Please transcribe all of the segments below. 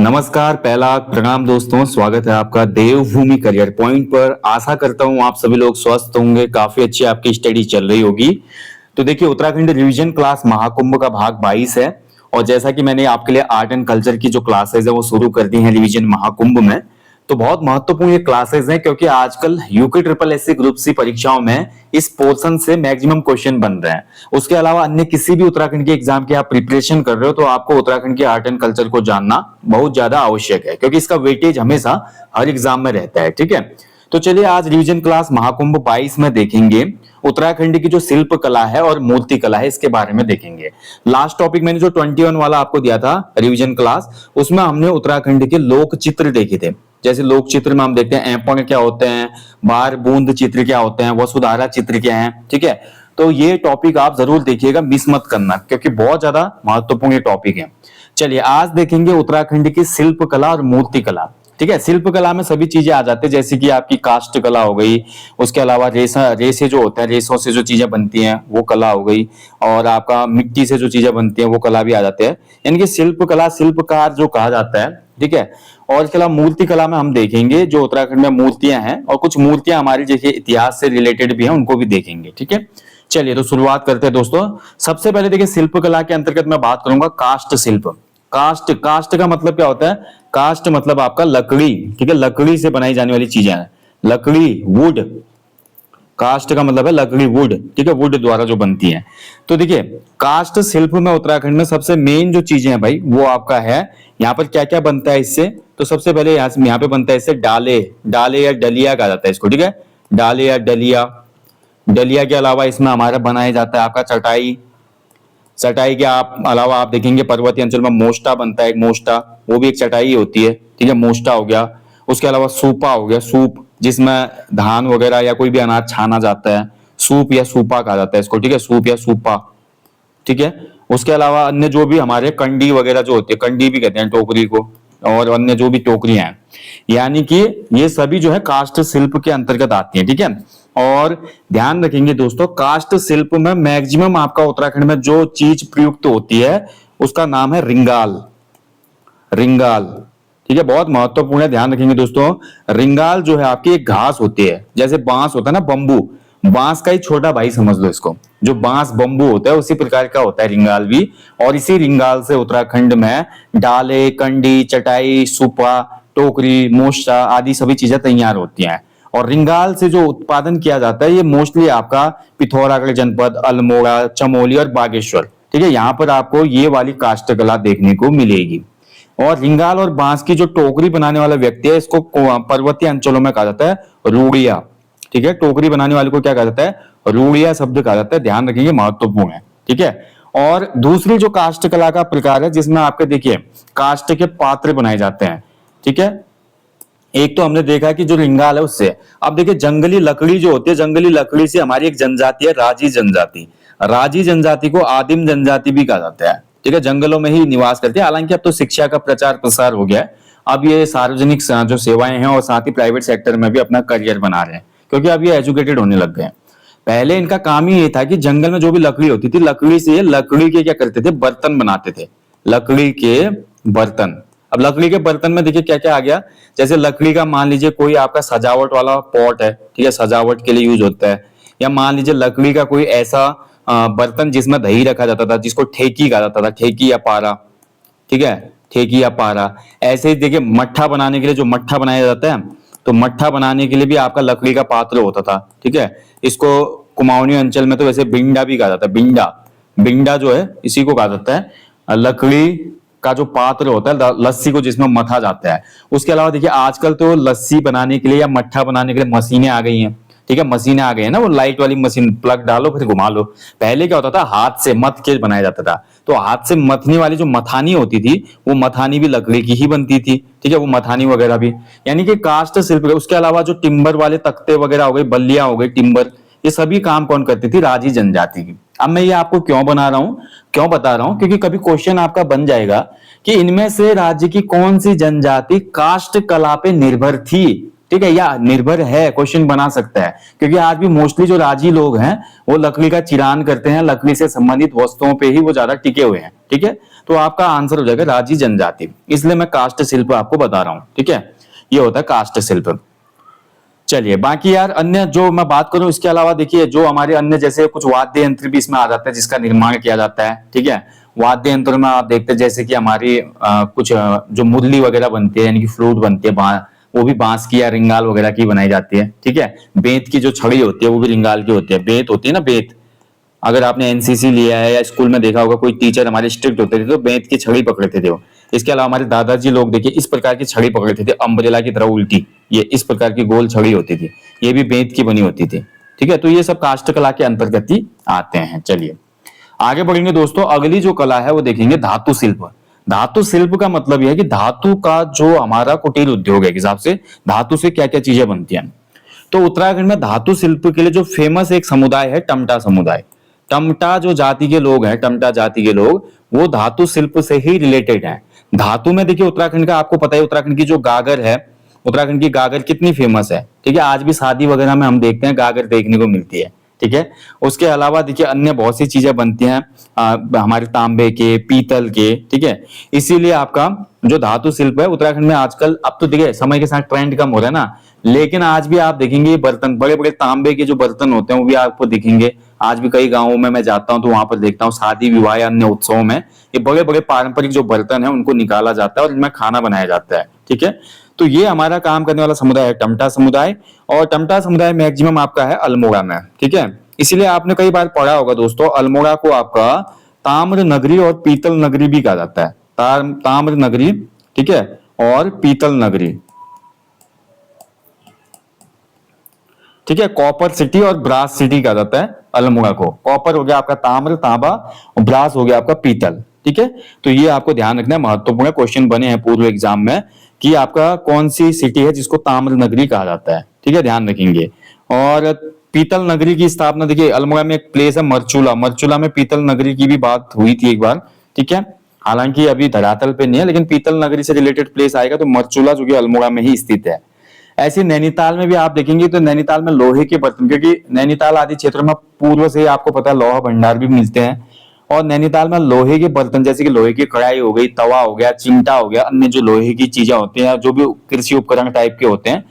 नमस्कार, पहला प्रणाम दोस्तों। स्वागत है आपका देवभूमि करियर पॉइंट पर। आशा करता हूं आप सभी लोग स्वस्थ होंगे, काफी अच्छी आपकी स्टडी चल रही होगी। तो देखिए, उत्तराखंड रिवीजन क्लास महाकुंभ का भाग 22 है और जैसा कि मैंने आपके लिए आर्ट एंड कल्चर की जो क्लासेस है वो शुरू कर दी है रिवीजन महाकुंभ में। तो बहुत महत्वपूर्ण ये क्लासेस हैं क्योंकि आजकल UK triple SC group C परीक्षाओं में इस पोर्शन से मैक्सिमम क्वेश्चन बन रहे हैं। उसके अलावा अन्य किसी भी उत्तराखंड के एग्जाम की आप प्रिपरेशन कर रहे हो तो आपको उत्तराखंड के आर्ट एंड कल्चर को जानना बहुत ज्यादा आवश्यक है क्योंकि इसका वेटेज हमेशा हर एग्जाम में रहता है। ठीक है, तो चलिए आज रिवीजन क्लास महाकुंभ 22 में देखेंगे उत्तराखंड की जो शिल्प कला है और मूर्ति कला है, इसके बारे में देखेंगे। लास्ट टॉपिक मैंने जो 21 वाला आपको दिया था रिवीजन क्लास, उसमें हमने उत्तराखंड के लोक चित्र देखे थे। जैसे लोक चित्र में हम देखते हैं ऐपण क्या होते हैं, बार बूंद चित्र क्या होते हैं, वसुधारा चित्र क्या है। ठीक है, तो ये टॉपिक आप जरूर देखिएगा, मिस मत करना क्योंकि बहुत ज्यादा महत्वपूर्ण ये टॉपिक है। चलिए आज देखेंगे उत्तराखंड की शिल्प कला और मूर्ति कला। ठीक है, शिल्प कला में सभी चीजें आ जाती है जैसे कि आपकी काष्ठ कला हो गई, उसके अलावा रेसे जो होता है, रेसों से जो चीजें बनती हैं वो कला हो गई, और आपका मिट्टी से जो चीजें बनती हैं वो कला भी आ जाते हैं। यानी कि शिल्प कला, शिल्पकार जो कहा जाता है। ठीक है, और इसके अलावा मूर्ति कला में हम देखेंगे जो उत्तराखंड में मूर्तियां हैं और कुछ मूर्तियां हमारी जैसे इतिहास से रिलेटेड भी हैं, उनको भी देखेंगे। ठीक है, चलिए तो शुरुआत करते हैं दोस्तों। सबसे पहले देखिए, शिल्प कला के अंतर्गत मैं बात करूंगा काष्ठ शिल्प। काष्ठ, काष्ठ का मतलब क्या होता है? काष्ठ मतलब आपका लकड़ी। ठीक है, लकड़ी से बनाई जाने वाली चीजें हैं, लकड़ी, वुड। काष्ठ का मतलब है लकड़ी, वुड। ठीक है, वुड द्वारा जो बनती है। तो देखिए, काष्ठ शिल्प में उत्तराखंड में सबसे मेन जो चीजें हैं भाई वो आपका है, यहाँ पर क्या क्या बनता है इससे। तो सबसे पहले यहाँ पे बनता है इससे डाले, डाले या डलिया कहा जाता है इसको। ठीक है, डाले या डलिया। डलिया के अलावा इसमें हमारा बनाया जाता है आपका चटाई। चटाई के अलावा आप देखेंगे पर्वतीय अंचल में मोष्टा बनता है, एक मोष्टा, वो भी एक चटाई होती है। ठीक है, मोष्टा हो गया। उसके अलावा सूपा हो गया, सूप जिसमें धान वगैरह या कोई भी अनाज छाना जाता है, सूप या सूपा कहा जाता है इसको। ठीक है, सूप या सूपा। ठीक है, उसके अलावा अन्य जो भी हमारे कंडी वगैरह जो होती है, कंडी भी कहते हैं टोकरी को, और अन्य जो भी टोकरियां हैं, यानी कि ये सभी जो है काष्ठ शिल्प के अंतर्गत आती हैं। ठीक है, और ध्यान रखेंगे दोस्तों, काष्ठ शिल्प में मैक्सिमम आपका उत्तराखंड में जो चीज प्रयुक्त होती है उसका नाम है रिंगाल। रिंगाल, ठीक है, बहुत महत्वपूर्ण है, ध्यान रखेंगे दोस्तों। रिंगाल जो है आपकी एक घास होती है, जैसे बांस होता है ना, बंबू, बांस का ही छोटा भाई समझ लो इसको। जो बांस बंबू होता है उसी प्रकार का होता है रिंगाल भी, और इसी रिंगाल से उत्तराखंड में डाले, कंडी, चटाई, सुपा, टोकरी, मोष्टा आदि सभी चीजें तैयार होती हैं। और रिंगाल से जो उत्पादन किया जाता है ये मोस्टली आपका पिथौरागढ़ जनपद, अल्मोड़ा, चमोली और बागेश्वर। ठीक है, यहाँ पर आपको ये वाली काष्ठ कला देखने को मिलेगी। और रिंगाल और बांस की जो टोकरी बनाने वाला व्यक्ति है इसको पर्वतीय अंचलों में कहा जाता है रूड़िया। ठीक है, टोकरी बनाने वाले को क्या कहा जाता है? रूड़िया शब्द कहा जाता है, ध्यान रखिए, महत्वपूर्ण है। ठीक है, और दूसरी जो काष्ठ कला का प्रकार है जिसमें आपके देखिए काष्ठ के पात्र बनाए जाते हैं। ठीक है, एक तो हमने देखा कि जो रिंगाल है उससे, अब देखिए जंगली लकड़ी जो होती है, जंगली लकड़ी से हमारी एक जनजाति है राजी जनजाति। राजी जनजाति को आदिम जनजाति भी कहा जाता है। ठीक है, जंगलों में ही निवास करती है। हालांकि अब तो शिक्षा का प्रचार प्रसार हो गया है, अब ये सार्वजनिक जो सेवाएं हैं और साथ ही प्राइवेट सेक्टर में भी अपना करियर बना रहे हैं क्योंकि अब ये एजुकेटेड होने लग गए हैं। पहले इनका काम ही ये था कि जंगल में जो भी लकड़ी होती थी, लकड़ी से लकड़ी के क्या करते थे? बर्तन बनाते थे, लकड़ी के बर्तन। अब लकड़ी के बर्तन में देखिए क्या क्या आ गया, जैसे लकड़ी का मान लीजिए कोई आपका सजावट वाला पॉट है। ठीक है, सजावट के लिए यूज होता है। या मान लीजिए लकड़ी का कोई ऐसा बर्तन जिसमें दही रखा जाता था, जिसको ठेकी कहा जाता था, ठेकी या पारा। ठीक है, ठेकी या पारा। ऐसे ही देखिए मट्ठा बनाने के लिए जो मट्ठा बनाया जाता है, तो मट्ठा बनाने के लिए भी आपका लकड़ी का पात्र होता था। ठीक है, इसको कुमाऊनी अंचल में तो वैसे बिंडा भी कहा जाता है, बिंडा। बिंडा जो है इसी को कहा जाता है, लकड़ी का जो पात्र होता है, लस्सी को जिसमें मथा जाता है। उसके अलावा देखिए आजकल तो लस्सी बनाने के लिए या मट्ठा बनाने के लिए मशीनें आ गई हैं। ठीक है, मशीनें आ गई है ना, वो लाइट वाली मशीन, प्लग डालो फिर घुमा लो। पहले क्या होता था, हाथ से मथ के बनाया जाता था। तो हाथ से मथने वाली जो मथानी होती थी वो मथानी भी लकड़ी की ही बनती थी। ठीक है, वो मथानी वगैरह भी, यानी कि काष्ठ शिल्प। उसके अलावा जो टिम्बर वाले तख्ते वगैरह हो गए, बल्लियां हो गई, टिम्बर, ये सभी काम कौन करती थी? राजी जनजाति की। अब मैं ये आपको क्यों बता रहा हूं, क्योंकि कभी क्वेश्चन आपका बन जाएगा कि इनमें से राज्य की कौन सी जनजाति काष्ठ कला पे निर्भर थी। ठीक है, या निर्भर है, क्वेश्चन बना सकता है, क्योंकि आज भी मोस्टली जो राजी लोग हैं वो लकड़ी का चिरान करते हैं, लकड़ी से संबंधित वस्तुओं पे ही वो ज्यादा टिके हुए हैं। ठीक है, तो आपका आंसर हो जाएगा राजी जनजाति, इसलिए मैं काष्ठ शिल्प आपको बता रहा हूं। ठीक है, ये होता है काष्ठ शिल्प। चलिए बाकी यार अन्य जो मैं बात करूं इसके अलावा देखिए जो हमारे अन्य जैसे कुछ वाद्य यंत्र भी इसमें आ जाता है जिसका निर्माण किया जाता है। ठीक है, वाद्य यंत्र में आप देखते हैं जैसे कि हमारी कुछ जो मुरली वगैरह बनती है यानी कि फ्लूट बनती है, वो भी बांस की या रिंगाल वगैरह की बनाई जाती है। ठीक है, बेंत की जो छड़ी होती है वो भी रिंगाल की होती है। बेंत होती है ना, बेंत, अगर आपने एनसीसी लिया है या स्कूल में देखा होगा कोई टीचर हमारे स्ट्रिक्ट होते थे तो बेंत की छड़ी पकड़ते थे वो। इसके अलावा हमारे दादाजी लोग देखिए इस प्रकार की छड़ी पकड़ते थे, अम्ब्रेला की तरह उल्टी, ये इस प्रकार की गोल छड़ी होती थी, ये भी बेंत की बनी होती थी। ठीक है, तो ये सब काष्ठ कला के अंतर्गत ही आते हैं। चलिए आगे बढ़ेंगे दोस्तों, अगली जो कला है वो देखेंगे धातु शिल्प। धातु शिल्प का मतलब यह है कि धातु का जो हमारा कुटीर उद्योग है, हिसाब से धातु से क्या क्या चीजें बनती हैं। तो उत्तराखंड में धातु शिल्प के लिए जो फेमस एक समुदाय है टमटा समुदाय। टमटा जो जाति के लोग हैं, टमटा जाति के लोग, वो धातु शिल्प से ही रिलेटेड हैं। धातु में देखिए उत्तराखंड का आपको पता है, उत्तराखंड की जो गागर है, उत्तराखंड की गागर कितनी फेमस है। ठीक है, आज भी शादी वगैरह में हम देखते हैं गागर देखने को मिलती है। ठीक है, उसके अलावा देखिए अन्य बहुत सी चीजें बनती हैं हमारे तांबे के, पीतल के। ठीक है, इसीलिए आपका जो धातु शिल्प है उत्तराखंड में आजकल, अब तो देखिए समय के साथ ट्रेंड कम हो रहा है ना, लेकिन आज भी आप देखेंगे बर्तन, बड़े बड़े तांबे के जो बर्तन होते हैं वो भी आपको दिखेंगे। आज भी कई गांवों में मैं जाता हूं तो वहां पर देखता हूँ शादी विवाह या अन्य उत्सवों में ये बड़े बड़े पारंपरिक जो बर्तन है उनको निकाला जाता है और इनमें खाना बनाया जाता है। ठीक है, तो ये हमारा काम करने वाला समुदाय है टमटा समुदाय, और टमटा समुदाय मैक्सिमम आपका है अल्मोड़ा में। ठीक है, इसीलिए आपने कई बार पढ़ा होगा दोस्तों, अल्मोड़ा को आपका ताम्र नगरी और पीतल नगरी भी कहा जाता है। ताम्र नगरी, ठीक है, और पीतल नगरी। ठीक है, कॉपर सिटी और ब्रास सिटी कहा जाता है अल्मोड़ा को। कॉपर हो गया आपका ताम्र तांबा और ब्रास हो गया आपका पीतल। ठीक है, तो ये आपको ध्यान रखना है, महत्वपूर्ण क्वेश्चन बने हैं पूर्व एग्जाम में कि आपका कौन सी सिटी है जिसको ताम्र नगरी कहा जाता है। ठीक है, ध्यान रखेंगे। और पीतल नगरी की स्थापना देखिए अल्मोड़ा में एक प्लेस है मरचूला, मरचूला में पीतल नगरी की भी बात हुई थी एक बार। ठीक है, हालांकि अभी धरातल पे नहीं है, लेकिन पीतल नगरी से रिलेटेड प्लेस आएगा तो मरचूला जो कि अल्मोड़ा में ही स्थित है। ऐसे नैनीताल में भी आप देखेंगे तो नैनीताल में लोहे के बर्तन, क्योंकि नैनीताल आदि क्षेत्रों में पूर्व से आपको पता है लोहा भंडार भी मिलते हैं, और नैनीताल में लोहे के बर्तन जैसे कि लोहे की कढ़ाई हो गई, तवा हो गया, चिमटा हो गया, अन्य जो लोहे की चीजें होती हैं जो भी कृषि उपकरण टाइप के होते हैं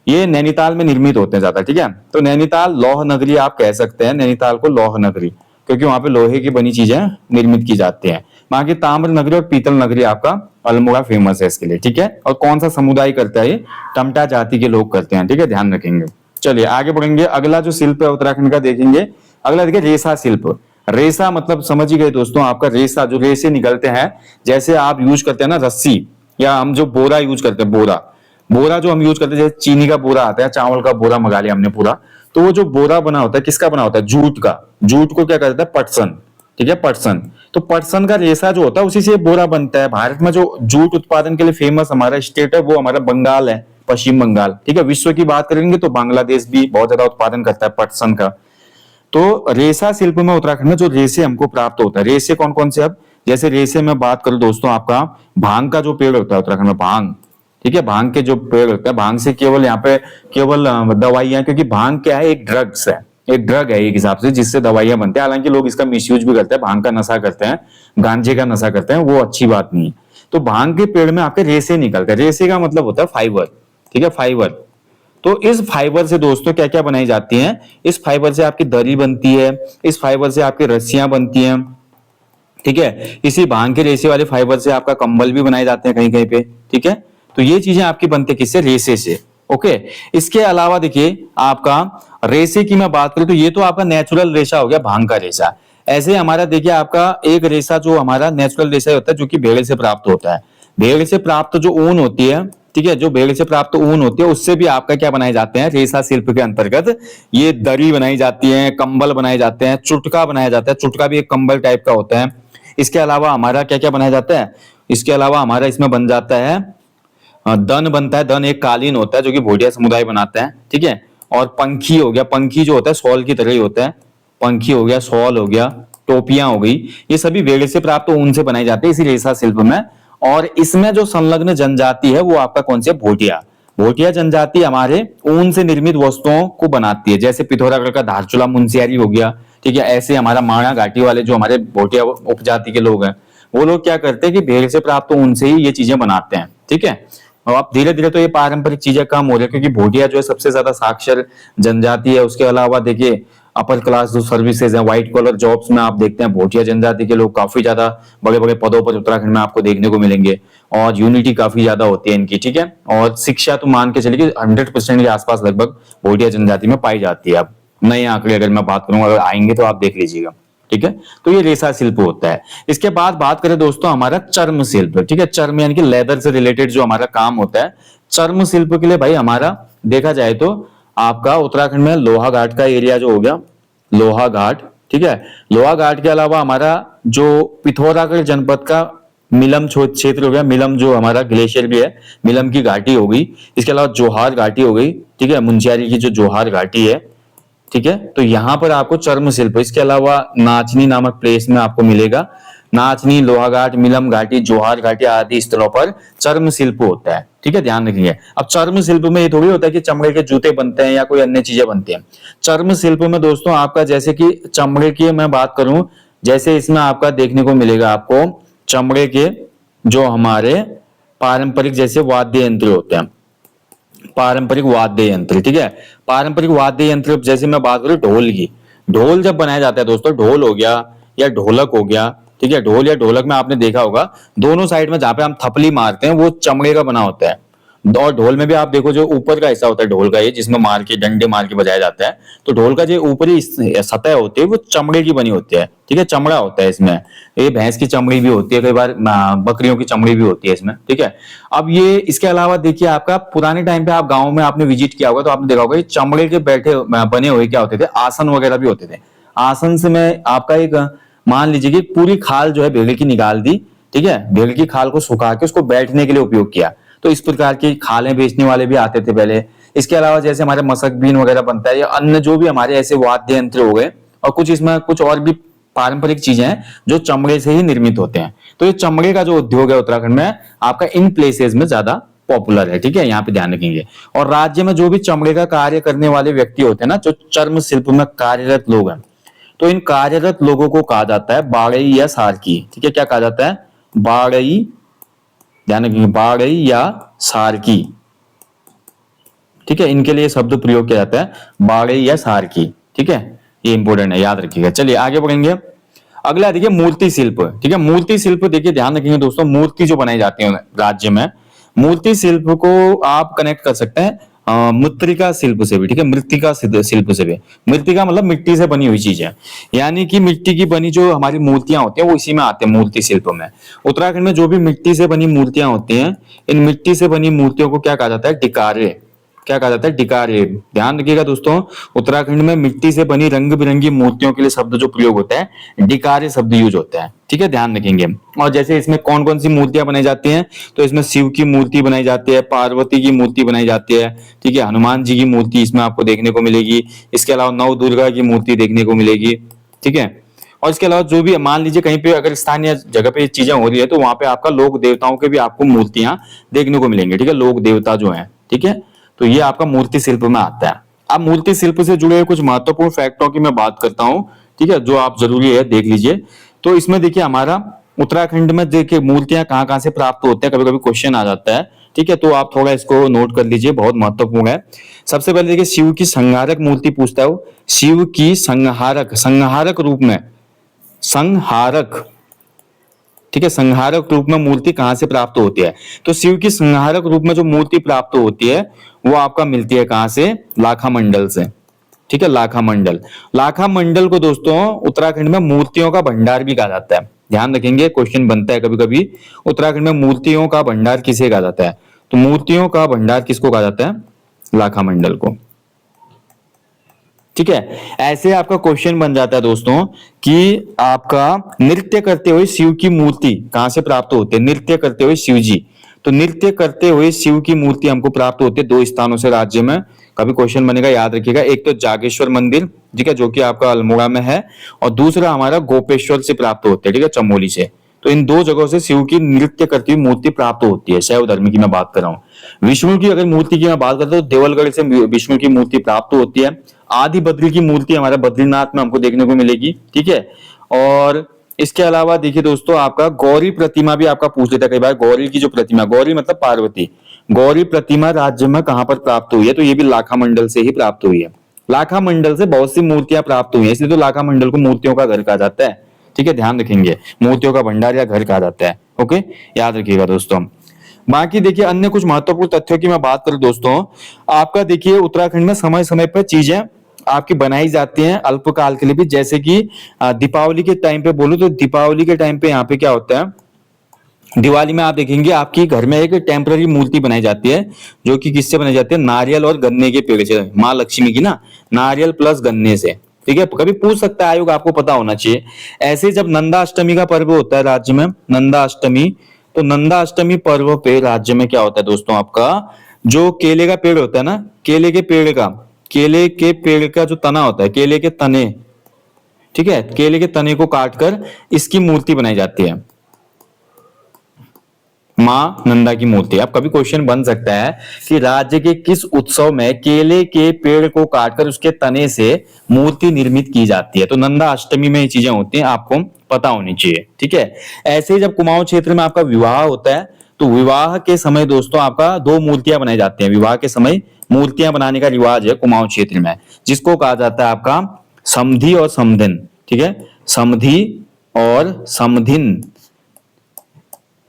ये नैनीताल में निर्मित होते हैं ज्यादा। ठीक है, तो नैनीताल लौह नगरी आप कह सकते हैं, नैनीताल को लौह नगरी, क्योंकि वहां पे लोहे की बनी चीजें निर्मित की जाती हैं। वहां की ताम्र नगरी और पीतल नगरी आपका अल्मोड़ा फेमस है इसके लिए। ठीक है, और कौन सा समुदाय करता है, टमटा जाति के लोग करते हैं। ठीक है, ध्यान रखेंगे। चलिए आगे बढ़ेंगे, अगला जो शिल्प है उत्तराखंड का देखेंगे। अगला देखिए रेशा शिल्प। रेशा मतलब समझ ही गए दोस्तों, आपका रेशा, जो रेशे निकलते हैं, जैसे आप यूज करते हैं ना रस्सी, या हम जो बोरा यूज करते हैं, बोरा, बोरा जो हम यूज करते हैं, जैसे चीनी का बोरा आता है, चावल का बोरा मंगा लिया हमने पूरा, तो वो जो बोरा बना होता है किसका बना होता है, जूट का। जूट को क्या कहता है, पटसन। ठीक है, पटसन। तो पटसन का रेशा जो होता है उसी से बोरा बनता है। भारत में जो जूट उत्पादन के लिए फेमस हमारा स्टेट है वो हमारा बंगाल है, पश्चिम बंगाल। ठीक है, विश्व की बात करेंगे तो बांग्लादेश भी बहुत ज्यादा उत्पादन करता है पटसन का। तो रेशा शिल्प में उत्तराखंड में जो रेशे हमको प्राप्त होता है, रेशे कौन कौन से, अब जैसे रेशे में बात करूं दोस्तों, आपका भांग का जो पेड़ होता है उत्तराखंड में, भांग। ठीक है, भांग के जो पेड़ होते हैं, भांग से केवल यहाँ पे केवल दवाइयां, क्योंकि भांग क्या है, एक ड्रग्स है, एक ड्रग है एक हिसाब से जिससे दवाइयां बनती है। हालांकि लोग इसका मिसयूज भी करते हैं, भांग का नशा करते हैं, गांजे का नशा करते हैं, वो अच्छी बात नहीं है। तो भांग के पेड़ में आपके रेशे निकलते हैं। रेशे का मतलब होता है फाइबर। ठीक है, फाइबर। तो इस फाइबर से दोस्तों क्या क्या बनाई जाती हैं, इस फाइबर से आपकी दरी बनती है, इस फाइबर से आपकी रस्सियां बनती हैं। ठीक है, इसी भांग के रेशे वाले फाइबर से आपका कंबल भी बनाए जाते हैं कहीं कहीं पे। ठीक है, तो ये चीजें आपकी बनती है किससे, रेशे से। ओके, इसके अलावा देखिए आपका रेशे की मैं बात करूं तो ये तो आपका नेचुरल रेशा हो गया, भांग का रेशा। ऐसे हमारा देखिए आपका एक रेशा जो हमारा नेचुरल रेशा होता है जो कि भेड़ से प्राप्त होता है। भेड़ से प्राप्त जो ऊन होती है, ठीक है, जो भेड़ से प्राप्त ऊन होती है उससे भी आपका क्या बनाए जाते हैं, रेशा शिल्प के अंतर्गत ये दरी बनाई जाती है, कंबल बनाए जाते हैं, चुटका बनाया जाता है। चुटका भी एक कंबल टाइप का होता है। इसके अलावा हमारा क्या क्या बनाया जाता है, इसके अलावा हमारा इसमें बन जाता है दन बनता है। दन एक कालीन होता है जो कि भोटिया समुदाय बनाता है। ठीक है, और पंखी हो गया, पंखी जो होता है शॉल की तरह ही होता है, पंखी हो गया, शॉल हो गया, टोपियां हो गई, ये सभी भेड़ से प्राप्त ऊन से बनाई जाती है इसी रेशा शिल्प में। और इसमें जो संलग्न जनजाति है वो आपका कौन सी है, भोटिया। भोटिया जनजाति हमारे ऊन से निर्मित वस्तुओं को बनाती है, जैसे पिथौरागढ़ का धारचूला मुंशियारी हो गया, ठीक है। ऐसे हमारा माणा घाटी वाले जो हमारे भोटिया उपजाति के लोग हैं, वो लोग क्या करते हैं कि भेड़ से प्राप्त ऊन से ही ये चीजें बनाते हैं, ठीक है। और अब धीरे धीरे तो ये पारंपरिक चीजें कम हो रही है, क्योंकि भोटिया जो है सबसे ज्यादा साक्षर जनजाति है। उसके अलावा देखिए अपर क्लास जो सर्विसेज है, व्हाइट कॉलर जॉब्स में आप देखते हैं भोटिया जनजाति के लोग काफी ज्यादा बड़े बड़े पदों पर उत्तराखंड में आपको देखने को मिलेंगे, और यूनिटी काफी ज्यादा होती है इनकी, ठीक है। और शिक्षा तो मान के चलिए 100% के आसपास लगभग भोटिया जनजाति में पाई जाती है। अब नए आंकड़े अगर मैं बात करूंगा, अगर आएंगे तो आप देख लीजिएगा, ठीक है। तो ये रेशा शिल्प होता है। इसके बाद बात करें दोस्तों हमारा चर्म शिल्प, ठीक है। चर्म यानी कि लेदर से रिलेटेड जो हमारा काम होता है, चर्म शिल्प के लिए भाई हमारा देखा जाए तो आपका उत्तराखंड में लोहा घाट का एरिया जो हो गया, लोहा घाट, ठीक है। लोहा घाट के अलावा हमारा जो पिथौरागढ़ जनपद का मिलम क्षेत्र हो गया, मिलम जो हमारा ग्लेशियर भी है, मिलम की घाटी हो गई। इसके अलावा जोहार घाटी हो गई, ठीक है, मुंशियारी की जो जोहार घाटी है, ठीक है। तो यहाँ पर आपको चर्म शिल्प, इसके अलावा नाचनी नामक प्लेस में आपको मिलेगा। नाचनी, लोहाघाट, मिलम घाटी, जोहार घाटी आदि स्थलों पर चर्म शिल्प होता है, ठीक है, ध्यान रखिए। अब चर्म शिल्प में ये थोड़ी होता है कि चमड़े के जूते बनते हैं या कोई अन्य चीजें बनती हैं। चर्म शिल्प में दोस्तों आपका जैसे कि चमड़े की मैं बात करूं, जैसे इसमें आपका देखने को मिलेगा आपको चमड़े के जो हमारे पारंपरिक जैसे वाद्य यंत्र होते हैं, पारंपरिक वाद्य यंत्र, ठीक है। पारंपरिक वाद्य यंत्र जैसे मैं बात करूं ढोल की, ढोल जब बनाया जाता है दोस्तों, ढोल हो गया या ढोलक हो गया, ठीक है। ढोल या ढोलक में आपने देखा होगा दोनों साइड में जहां पे हम थपली मारते हैं वो चमड़े का बना होता है। और ढोल में भी आप देखो जो ऊपर का हिस्सा होता है ढोल का, ये जिसमें मार के डंडे मार के बजाया जाता है, तो ढोल का जो ऊपरी सतह होती है वो चमड़े की बनी होती है, ठीक है, चमड़ा होता है इसमें। ये भैंस की चमड़ी भी होती है, कई बार बकरियों की चमड़ी भी होती है इसमें, ठीक है। अब ये इसके अलावा देखिए आपका पुराने टाइम पे आप गाँव में आपने विजिट किया होगा तो आपने देखा होगा चमड़े के बैठे बने हुए क्या होते थे, आसन वगैरह भी होते थे। आसन से मैं आपका एक मान लीजिए कि पूरी खाल जो है भेड़ की निकाल दी, ठीक है, भेड़ की खाल को सुखा के उसको बैठने के लिए उपयोग किया। तो इस प्रकार की खालें बेचने वाले भी आते थे पहले। इसके अलावा जैसे हमारे मसक बीन वगैरह बनता है या अन्य जो भी हमारे ऐसे वाद्य यंत्र हो गए, और कुछ इसमें कुछ और भी पारंपरिक चीजें हैं जो चमड़े से ही निर्मित होते हैं। तो ये चमड़े का जो उद्योग है उत्तराखंड में आपका इन प्लेसेस में ज्यादा पॉपुलर है, ठीक है, यहाँ पे ध्यान रखेंगे। और राज्य में जो भी चमड़े का कार्य करने वाले व्यक्ति होते हैं ना, जो चर्म शिल्प में कार्यरत लोग हैं, तो इन कार्यरत लोगों को कहा जाता है बाड़ई या सारकी, ठीक है। क्या कहा जाता है? बाड़ई, ध्यान रखिए, बाड़ई या सारकी, ठीक है। इनके लिए शब्द प्रयोग किया जाता है बाड़ई या सारकी, ठीक है, ये इंपॉर्टेंट है, याद रखिएगा। चलिए आगे बढ़ेंगे। अगला देखिए मूर्ति शिल्प, ठीक है। मूर्ति शिल्प देखिए ध्यान रखेंगे दोस्तों, मूर्ति जो बनाई जाती है राज्य में, मूर्ति शिल्प को आप कनेक्ट कर सकते हैं मृत्तिका शिल्प से भी, ठीक है, मृत्तिका शिल्प से भी। मृत्तिका मतलब मिट्टी से बनी हुई चीज है, यानी कि मिट्टी की बनी जो हमारी मूर्तियां होती हैं वो इसी में आते हैं मूर्ति शिल्प में। उत्तराखंड में जो भी मिट्टी से बनी मूर्तियां होती हैं, इन मिट्टी से बनी मूर्तियों को क्या कहा जाता है? डिकारे। क्या कहा जाता है? डिकारे। ध्यान रखिएगा दोस्तों, उत्तराखंड में मिट्टी से बनी रंग बिरंगी मूर्तियों के लिए शब्द जो प्रयोग होता है डिकारे शब्द यूज होता है, ठीक है, ध्यान रखेंगे। और जैसे इसमें कौन कौन सी मूर्तियां बनाई जाती हैं, तो इसमें शिव की मूर्ति बनाई जाती है, पार्वती की मूर्ति बनाई जाती है, ठीक है, हनुमान जी की मूर्ति इसमें आपको देखने को मिलेगी। इसके अलावा नव दुर्गा की मूर्ति देखने को मिलेगी, ठीक है। और इसके अलावा जो भी मान लीजिए कहीं पे अगर स्थानीय जगह पे चीजें हो रही है तो वहां पे आपका लोक देवताओं के भी आपको मूर्तियां देखने को मिलेंगी, ठीक है, लोक देवता जो है, ठीक है। तो ये आपका मूर्ति शिल्प में आता है। अब मूर्ति शिल्प से जुड़े कुछ महत्वपूर्ण फैक्टों की मैं बात करता हूं, ठीक है, जो आप जरूरी है देख लीजिए। तो इसमें देखिए हमारा उत्तराखंड में देखिए मूर्तियां कहाँ कहाँ से प्राप्त होते हैं, कभी कभी क्वेश्चन आ जाता है, ठीक है, तो आप थोड़ा इसको नोट कर लीजिए, बहुत महत्वपूर्ण है। सबसे पहले देखिए शिव की संहारक मूर्ति पूछता है वो, शिव की संहारक, संहारक रूप में, संहारक, ठीक है, संहारक रूप में मूर्ति कहां से प्राप्त होती है? तो शिव की संहारक रूप में जो मूर्ति प्राप्त होती है वो आपका मिलती है कहां से? लाखा मंडल से, ठीक है, लाखा मंडल। लाखा मंडल को दोस्तों उत्तराखंड में मूर्तियों का भंडार भी कहा जाता है। ध्यान रखेंगे, क्वेश्चन बनता है कभी कभी, उत्तराखंड में मूर्तियों का भंडार किसे कहा जाता है? तो मूर्तियों का भंडार किसको कहा जाता है? लाखा मंडल को, ठीक है। ऐसे आपका क्वेश्चन बन जाता है दोस्तों कि आपका नृत्य करते हुए शिव की मूर्ति कहां से प्राप्त होती है? नृत्य करते हुए शिव जी, तो नृत्य करते हुए शिव की मूर्ति हमको प्राप्त होती है दो स्थानों से राज्य में। कभी क्वेश्चन बनेगा, याद रखिएगा, एक तो जागेश्वर मंदिर, ठीक है, जो कि आपका अल्मोड़ा में है, और दूसरा हमारा गोपेश्वर से प्राप्त होते हैं, ठीक है, चमोली से। तो इन दो जगहों से शिव की नृत्य करती हुई मूर्ति प्राप्त होती है। शैव धर्म की मैं बात कर रहा हूँ। विष्णु की अगर मूर्ति की मैं बात करता हूँ तो देवलगढ़ से विष्णु की मूर्ति प्राप्त होती है। आदि बद्री की मूर्ति हमारे बद्रीनाथ में हमको देखने को मिलेगी, ठीक है। और इसके अलावा देखिए दोस्तों, आपका गौरी प्रतिमा भी आपका पूछ लेता है कई बार। गौरी की जो प्रतिमा, गौरी मतलब पार्वती, गौरी प्रतिमा राज्य में कहां पर प्राप्त हुई है? तो ये भी लाखा मंडल से ही प्राप्त हुई है। लाखा मंडल से बहुत सी मूर्तियां प्राप्त हुई है, इसलिए तो लाखा मंडल को मूर्तियों का घर कहा जाता है, ठीक है। ध्यान रखेंगे, मूर्तियों का भंडार या घर कहा जाता है। ओके, याद रखिएगा दोस्तों। बाकी देखिए अन्य कुछ महत्वपूर्ण तथ्यों की मैं बात करूं दोस्तों, आपका देखिए उत्तराखंड में समय समय पर चीजें आपकी बनाई जाती हैं अल्पकाल के लिए भी। जैसे कि दीपावली के टाइम पे बोलूं तो दीपावली के टाइम पे यहाँ पे क्या होता है, दिवाली में आप देखेंगे आपकी घर में एक टेम्पररी मूर्ति बनाई जाती है, जो कि किससे बनाई जाती है? नारियल और गन्ने के पेड़ से, माँ लक्ष्मी की ना, नारियल प्लस गन्ने से, ठीक है। कभी पूछ सकता है आयोग, आपको पता होना चाहिए। ऐसे जब नंदाष्टमी का पर्व होता है राज्य में, नंदाष्टमी, तो नंदाष्टमी पर्व पे राज्य में क्या होता है दोस्तों, आपका जो केले का पेड़ होता है ना, केले के पेड़ का जो तना होता है, केले के तने, ठीक है, केले के तने को काटकर इसकी मूर्ति बनाई जाती है, मां नंदा की मूर्ति। अब कभी क्वेश्चन बन सकता है कि राज्य के किस उत्सव में केले के पेड़ को काटकर उसके तने से मूर्ति निर्मित की जाती है? तो नंदा अष्टमी में ये चीजें होती हैं, आपको पता होनी चाहिए, ठीक है। ऐसे ही जब कुमाऊं क्षेत्र में आपका विवाह होता है तो विवाह के समय दोस्तों आपका दो मूर्तियां बनाई जाती हैं। विवाह के समय मूर्तियां बनाने का रिवाज है कुमाऊं क्षेत्र में, जिसको कहा जाता है आपका समधी और समधिन, ठीक है, समधी और समधिन,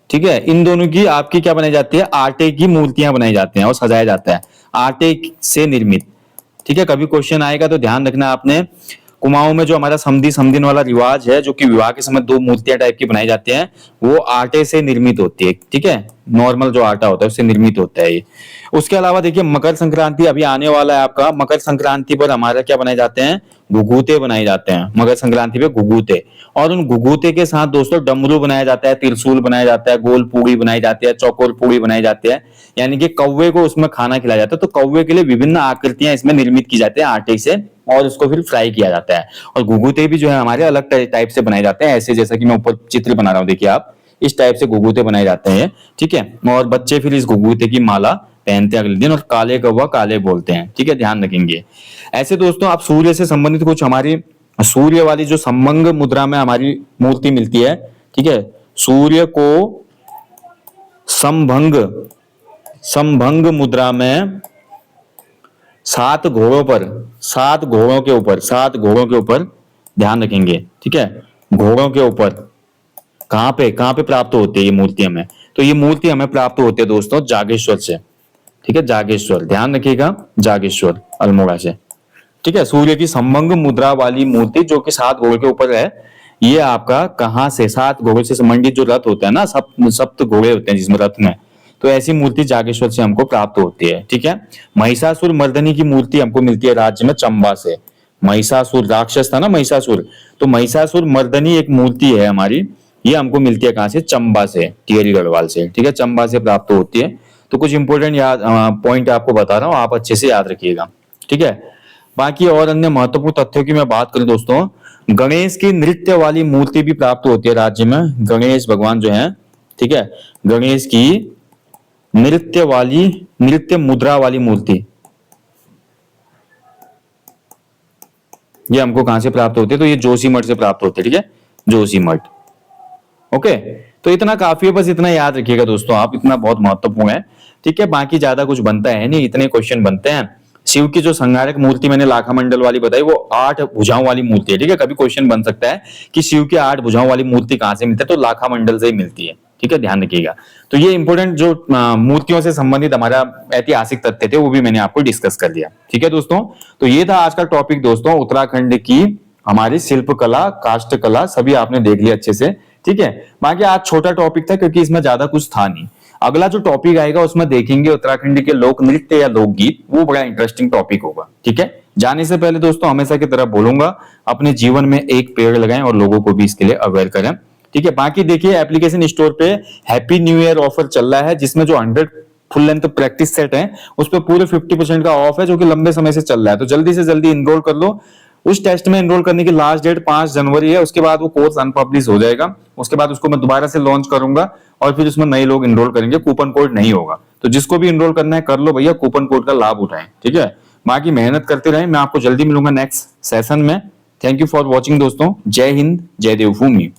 ठीक है। इन दोनों की आपकी क्या बनाई जाती है? आटे की मूर्तियां बनाई जाती हैं और सजाया जाता है आटे से निर्मित, ठीक है। कभी क्वेश्चन आएगा तो ध्यान रखना आपने, कुमाऊं में जो हमारा समधी समधिन वाला रिवाज है, जो कि विवाह के समय दो मूर्तियां टाइप की बनाई जाती हैं, वो आटे से निर्मित होती है, ठीक है। नॉर्मल जो आटा होता है उससे निर्मित होता है ये। उसके अलावा देखिए मकर संक्रांति अभी आने वाला है आपका। मकर संक्रांति पर हमारा क्या बनाए जाते हैं? घुघुते बनाए जाते हैं मकर संक्रांति पे, घुघुते। और उन घुघुते के साथ दोस्तों डमरू बनाया जाता है, त्रिशूल बनाया जाता है, गोल पूड़ी बनाई जाती है, चौकोर पूड़ी बनाई जाती है, यानी कि कौवे को उसमें खाना खिलाया जाता है। तो कौवे के लिए विभिन्न आकृतियां इसमें निर्मित की जाती है आटे से, और उसको फिर फ्राई किया जाता है। और घुघुते भी जो है हमारे अलग टाइप से बनाए जाते हैं, ऐसे जैसा कि मैं ऊपर चित्र बना रहा हूँ, देखिए आप, इस टाइप से घुघुते बनाए जाते हैं, ठीक है। और बच्चे फिर इस घुघुते की माला पहनते हैं अगले दिन, और काले कौवा काले बोलते हैं, ठीक है, ध्यान रखेंगे। ऐसे दोस्तों आप सूर्य से संबंधित कुछ हमारी सूर्य वाली जो समभंग मुद्रा में हमारी मूर्ति मिलती है, ठीक है, सूर्य को समभंग मुद्रा में सात घोड़ों के ऊपर ध्यान रखेंगे, ठीक है, घोड़ों के ऊपर कहां पे प्राप्त होती है ये मूर्ति हमें? तो ये मूर्ति हमें प्राप्त होती है दोस्तों जागेश्वर से, ठीक है, जागेश्वर, ध्यान रखिएगा, जागेश्वर अल्मोड़ा से, ठीक है। सूर्य की समभंग मुद्रा वाली मूर्ति जो कि सात घोड़े के ऊपर है, ये आपका कहां से? सात घोड़े से संबंधित जो रथ होता है ना, सप्त घोड़े होते हैं जिसमें रथ में, तो ऐसी मूर्ति जागेश्वर से हमको प्राप्त होती है, ठीक है। महिषासुर मर्दनी की मूर्ति हमको मिलती है राज्य में चंबा से। महिषासुर राक्षस था ना, महिषासुर, तो महिषासुर मर्दनी एक मूर्ति है हमारी, ये हमको मिलती है कहां से? चंबा से, टिहरी गढ़वाल से, ठीक है, चंबा से प्राप्त होती है। तो कुछ इंपोर्टेंट पॉइंट आपको बता रहा हूँ, आप अच्छे से याद रखिएगा, ठीक है। बाकी और अन्य महत्वपूर्ण तथ्यों की मैं बात करूं दोस्तों, गणेश की नृत्य वाली मूर्ति भी प्राप्त होती है राज्य में। गणेश भगवान जो है, ठीक है, गणेश की नृत्य मुद्रा वाली मूर्ति, ये हमको कहां से प्राप्त होती है? तो ये जोशीमठ से प्राप्त होती है, ठीक है, जोशीमठ। ओके, तो इतना काफी है, बस इतना याद रखिएगा दोस्तों आप, इतना बहुत महत्वपूर्ण है, ठीक है। बाकी ज्यादा कुछ बनता है नहीं, इतने क्वेश्चन बनते हैं। शिव की जो संहारक मूर्ति मैंने लाखा मंडल वाली बताई, वो 8 भुजाओं वाली मूर्ति है, ठीक है। कभी क्वेश्चन बन सकता है कि शिव की 8 भुजाओं वाली मूर्ति कहां से मिलती है? तो लाखा मंडल से ही मिलती है, ठीक है, ध्यान रखिएगा। तो ये इंपोर्टेंट जो मूर्तियों से संबंधित हमारा ऐतिहासिक तथ्य थे, वो भी मैंने आपको डिस्कस कर दिया, ठीक है दोस्तों। तो ये था आज का टॉपिक दोस्तों, उत्तराखंड की हमारी शिल्प कला, काष्ठ कला, सभी आपने देख लिया अच्छे से, ठीक है। बाकी आज छोटा टॉपिक था क्योंकि इसमें ज्यादा कुछ था नहीं। अगला जो टॉपिक आएगा उसमें देखेंगे उत्तराखंड के लोक नृत्य या लोकगीत, वो बड़ा इंटरेस्टिंग टॉपिक होगा, ठीक है। जाने से पहले दोस्तों हमेशा की तरह बोलूंगा, अपने जीवन में एक पेड़ लगाएं और लोगों को भी इसके लिए अवेयर करें, ठीक है। बाकी देखिए एप्लीकेशन स्टोर पे हैप्पी न्यू ईयर ऑफर चल रहा है, जिसमें जो 100 फुल लेंथ प्रैक्टिस सेट है उस पर पूरे 50% का ऑफ है, जो कि लंबे समय से चल रहा है। तो जल्दी से जल्दी इनरोल कर लो, उस टेस्ट में एनरोल करने की लास्ट डेट 5 जनवरी है। उसके बाद वो कोर्स अनपब्लिश हो जाएगा। उसके बाद उसको मैं दोबारा से लॉन्च करूंगा और फिर उसमें नए लोग एनरोल करेंगे, कूपन कोड नहीं होगा। तो जिसको भी एनरोल करना है कर लो भैया, कूपन कोड का लाभ उठाएं, ठीक है। बाकी मेहनत करते रहें। मैं आपको जल्दी मिलूंगा नेक्स्ट सेशन में। थैंक यू फॉर वॉचिंग दोस्तों। जय हिंद, जय देवभूमि।